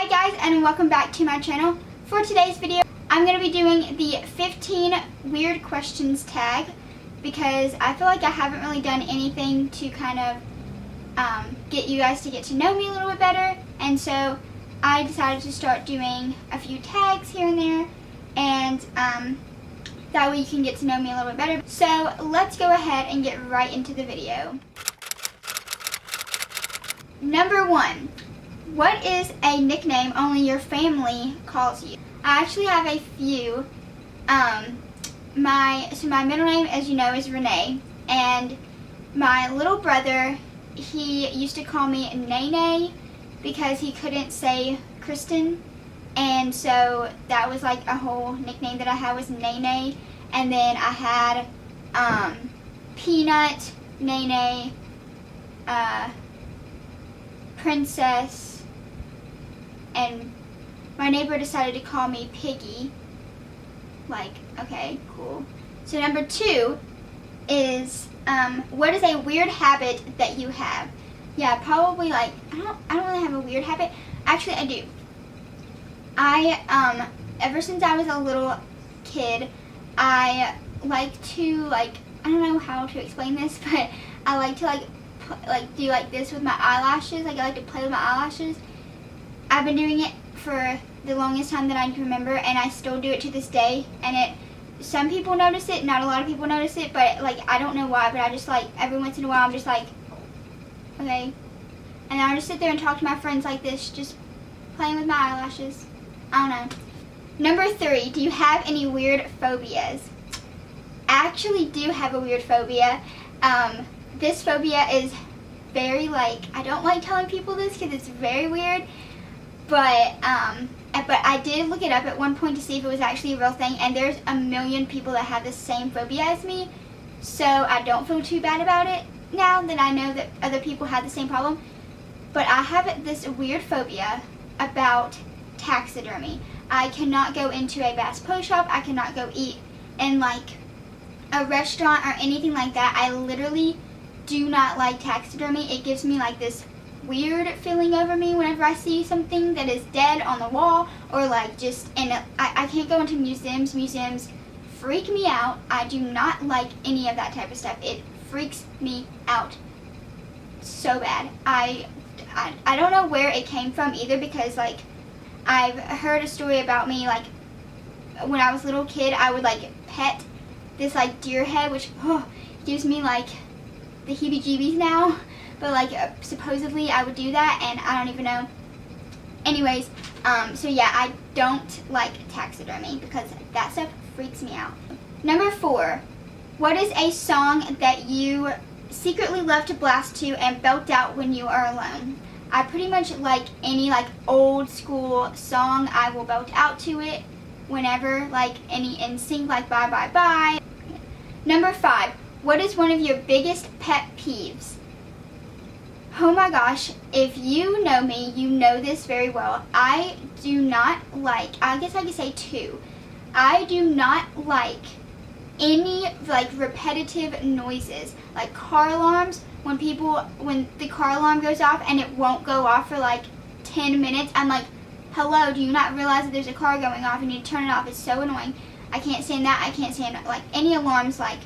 Hi guys, and welcome back to my channel. For today's video, I'm going to be doing the 15 weird questions tag because I feel like I haven't really done anything to kind of get you guys to get to know me a little bit better, and so I decided to start doing a few tags here and there, and that way you can get to know me a little bit better. So let's go ahead and get right into the video. Number 1. What is a nickname only your family calls you? I actually have a few. My middle name, as you know, is Renee, and my little brother, he used to call me Nene because he couldn't say Christin, and so that was like a whole nickname that I had was Nene. And then I had Peanut, Nene, Princess, and my neighbor decided to call me Piggy. Like, okay, cool. So number 2 is, what is a weird habit that you have? Yeah, probably like, I don't really have a weird habit. Actually, I do. I, ever since I was a little kid, I like to, I don't know how to explain this, but I like to do like this with my eyelashes. Like, I like to play with my eyelashes. I've been doing it for the longest time that I can remember, and I still do it to this day. And some people notice it, not a lot of people notice it, but like, I don't know why, but I just like, every once in a while, I'm just like, okay. And I'll just sit there and talk to my friends like this, just playing with my eyelashes. I don't know. Number 3, do you have any weird phobias? I actually do have a weird phobia. This phobia is very I don't like telling people this because it's very weird. But I did look it up at one point to see if it was actually a real thing, and there's a million people that have the same phobia as me, so I don't feel too bad about it now that I know that other people have the same problem. But I have this weird phobia about taxidermy. I cannot go into a Bass Pro Shop. I cannot go eat in like a restaurant or anything like that. I literally do not like taxidermy. It gives me like this weird feeling over me whenever I see something that is dead on the wall, or like just I can't go into museums. Museums freak me out. I do not like any of that type of stuff. It freaks me out so bad. I don't know where it came from either, because like I've heard a story about me, like when I was a little kid, I would like pet this like deer head, which gives me like the heebie-jeebies now. But like supposedly I would do that, and I don't even know. Anyways, so yeah, I don't like taxidermy because that stuff freaks me out. Number 4, what is a song that you secretly love to blast to and belt out when you are alone? I pretty much like any old school song. I will belt out to it whenever, like any NSYNC, like Bye Bye Bye. Number 5, what is one of your biggest pet peeves? Oh my gosh, if you know me, you know this very well. I do not like, I guess I could say 2. I do not like any repetitive noises, like car alarms. When the car alarm goes off and it won't go off for like 10 minutes, I'm like, hello, do you not realize that there's a car going off and you need to turn it off? It's so annoying. I can't stand that. I can't stand like any alarms. Like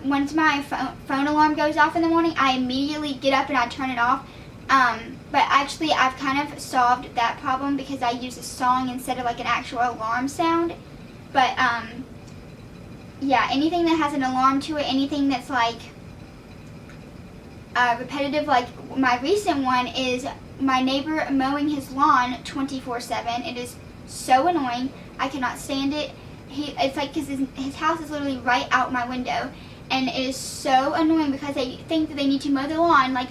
once my phone alarm goes off in the morning, I immediately get up and I turn it off. But actually, I've kind of solved that problem because I use a song instead of like an actual alarm sound. But yeah, anything that has an alarm to it, anything that's like repetitive, like my recent one is my neighbor mowing his lawn 24/7. It is so annoying. I cannot stand it. It's like, because his house is literally right out my window, and it is so annoying because they think that they need to mow the lawn like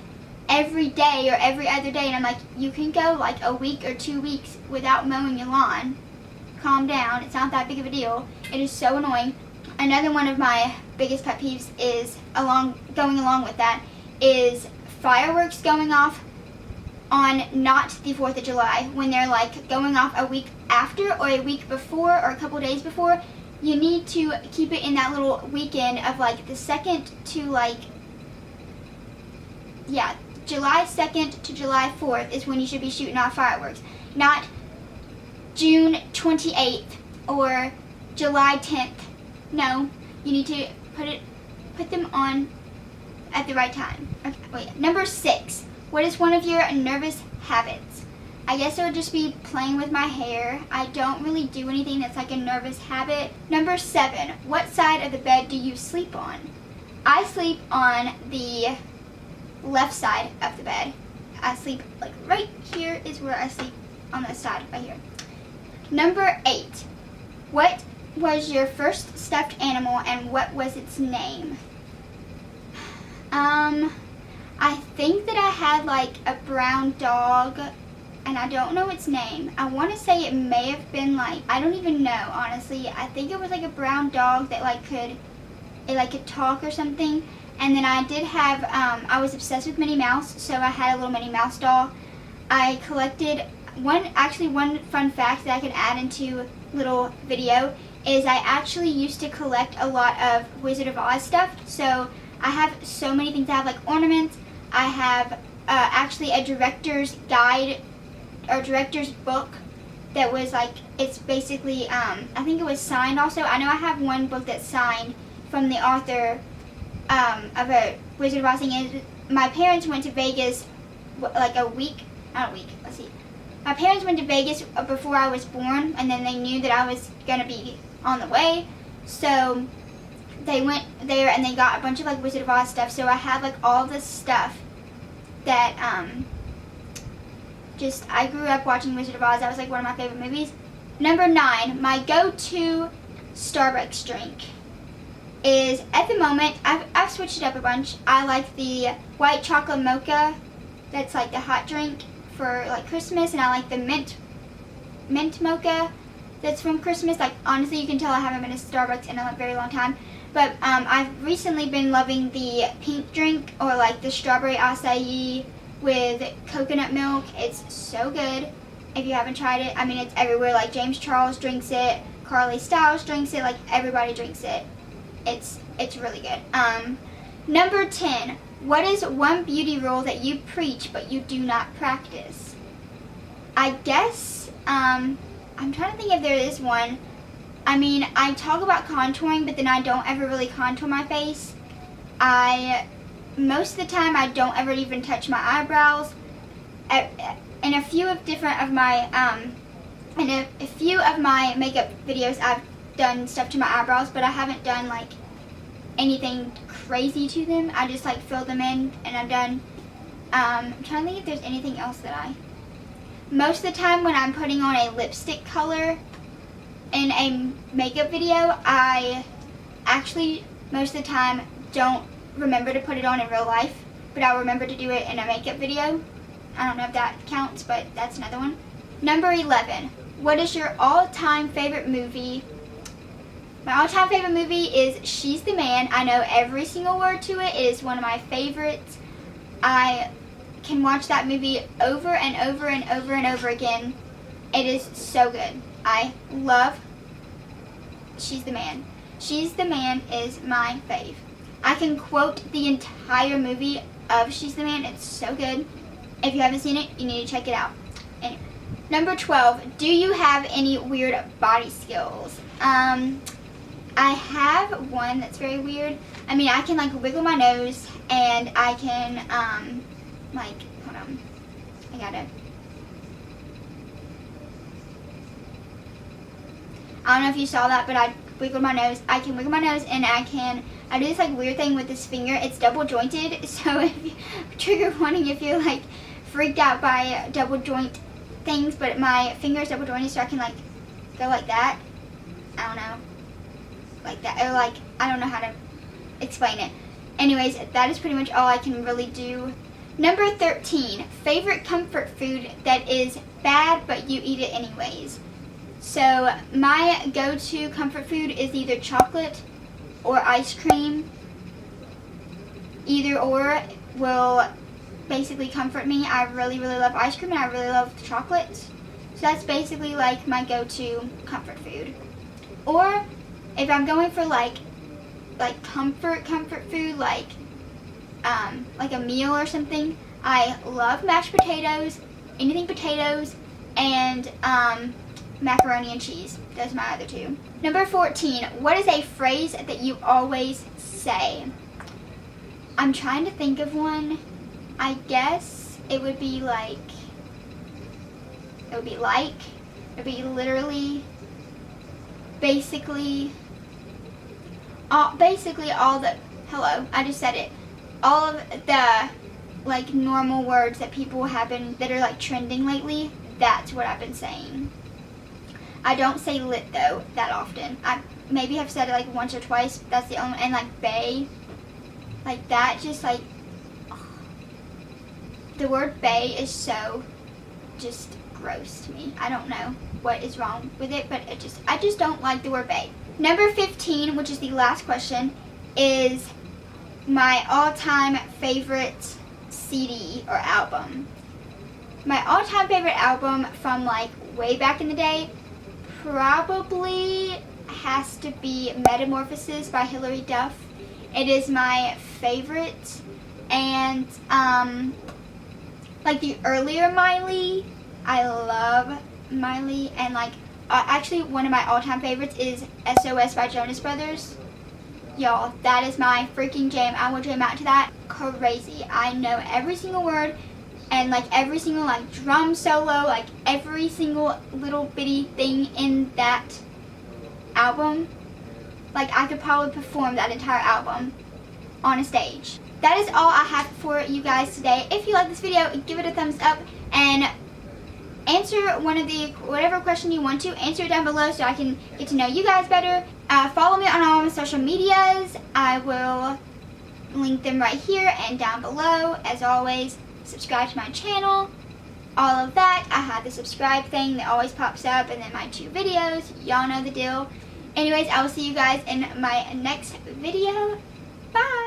every day or every other day, and I'm like, you can go like a week or 2 weeks without mowing your lawn. Calm down. It's not that big of a deal. It is so annoying. Another one of my biggest pet peeves is going along with that is fireworks going off on not the 4th of July, when they're like going off a week after or a week before or a couple days before. You need to keep it in that little weekend of like the 2nd to July 2nd to July 4th is when you should be shooting off fireworks, not June 28th or July 10th. No, you need to put them on at the right time. Okay, wait. Number 6. What is one of your nervous habits? I guess it would just be playing with my hair. I don't really do anything that's like a nervous habit. Number 7. What side of the bed do you sleep on? I sleep on the left side of the bed. I sleep like right here is where I sleep, on the side right here. Number 8. What was your first stuffed animal and what was its name? I think that I had like a brown dog and I don't know its name. I want to say it may have been like, I don't even know, honestly. I think it was like a brown dog that like could talk or something. And then I did have, I was obsessed with Minnie Mouse, so I had a little Minnie Mouse doll. I collected one fun fact that I could add into little video is I actually used to collect a lot of Wizard of Oz stuff. So I have so many things. I have like ornaments. I have actually a director's guide or director's book that was like, it's basically, I think it was signed also. I know I have one book that's signed from the author of a Wizard of Oz thing. My parents went to Vegas like my parents went to Vegas before I was born, and then they knew that I was going to be on the way. So they went there and they got a bunch of like Wizard of Oz stuff. So I have like all this stuff that I grew up watching Wizard of Oz. That was like one of my favorite movies. Number 9, my go-to Starbucks drink is, at the moment, I've switched it up a bunch. I like the white chocolate mocha. That's like the hot drink for like Christmas, and I like the mint mocha that's from Christmas. Like, honestly, you can tell I haven't been to Starbucks in a very long time. But I've recently been loving the pink drink, or like the strawberry acai with coconut milk. It's so good. If you haven't tried it, I mean, it's everywhere. Like, James Charles drinks it, Carly Styles drinks it, like everybody drinks it. It's really good. Number 10. What is one beauty rule that you preach but you do not practice? I guess, I'm trying to think if there is one. I mean, I talk about contouring, but then I don't ever really contour my face. Most of the time, I don't ever even touch my eyebrows. In a few of my makeup videos, I've done stuff to my eyebrows, but I haven't done like anything crazy to them. I just like fill them in and I'm done. I'm trying to think if there's anything else that most of the time when I'm putting on a lipstick color in a makeup video, I actually most of the time don't remember to put it on in real life, but I'll remember to do it in a makeup video. I don't know if that counts, but that's another one. Number 11. What is your all-time favorite movie? My all-time favorite movie is She's the Man. I know every single word to it. It is one of my favorites. I can watch that movie over and over and over and over again. It is so good. I love She's the Man. She's the Man is my fave. I can quote the entire movie of She's the Man. It's so good. If you haven't seen it, you need to check it out. Anyway. Number 12. Do you have any weird body skills? I have one that's very weird. I mean, I can like wiggle my nose, and I can hold on, I don't know if you saw that, but I wiggled my nose. I can wiggle my nose, and I do this like weird thing with this finger. It's double jointed, so if you, trigger warning if you're like freaked out by double joint things, but my finger is double jointed, so I can like go like that. I don't know. Like that, or like, I don't know how to explain it. Anyways, that is pretty much all I can really do. Number 13, favorite comfort food that is bad but you eat it anyways. So my go-to comfort food is either chocolate or ice cream. Either or will basically comfort me. I really, really love ice cream and I really love chocolate. So that's basically like my go-to comfort food. Or if I'm going for like comfort food, like a meal or something, I love mashed potatoes, anything potatoes, and macaroni and cheese. Those are my other two. Number 14, what is a phrase that you always say? I'm trying to think of one. I guess it would be like, literally, basically all the, hello, I just said it. All of the like normal words that people have been, that are like trending lately, that's what I've been saying. I don't say lit though that often. I maybe have said it like once or twice. That's the only, and like bae, like that, just like, ugh. The word bae is so just gross to me. I don't know what is wrong with it, but I just don't like the word bae. Number 15, which is the last question, is my all-time favorite CD or album. My all-time favorite album from like way back in the day probably has to be Metamorphosis by Hilary Duff. It is my favorite, and like the earlier Miley, I love Miley, and like actually one of my all-time favorites is SOS by Jonas Brothers. Y'all, that is my freaking jam. I will jam out to that crazy. I know every single word, and like every single like drum solo, like every single little bitty thing in that album. Like I could probably perform that entire album on a stage. That is all I have for you guys today. If you like this video, give it a thumbs up and answer one of the, whatever question you want to, answer it down below so I can get to know you guys better. Follow me on all my social medias. I will link them right here and down below. As always, subscribe to my channel, all of that. I have the subscribe thing that always pops up, and then my 2 videos. Y'all know the deal. Anyways, I will see you guys in my next video. Bye!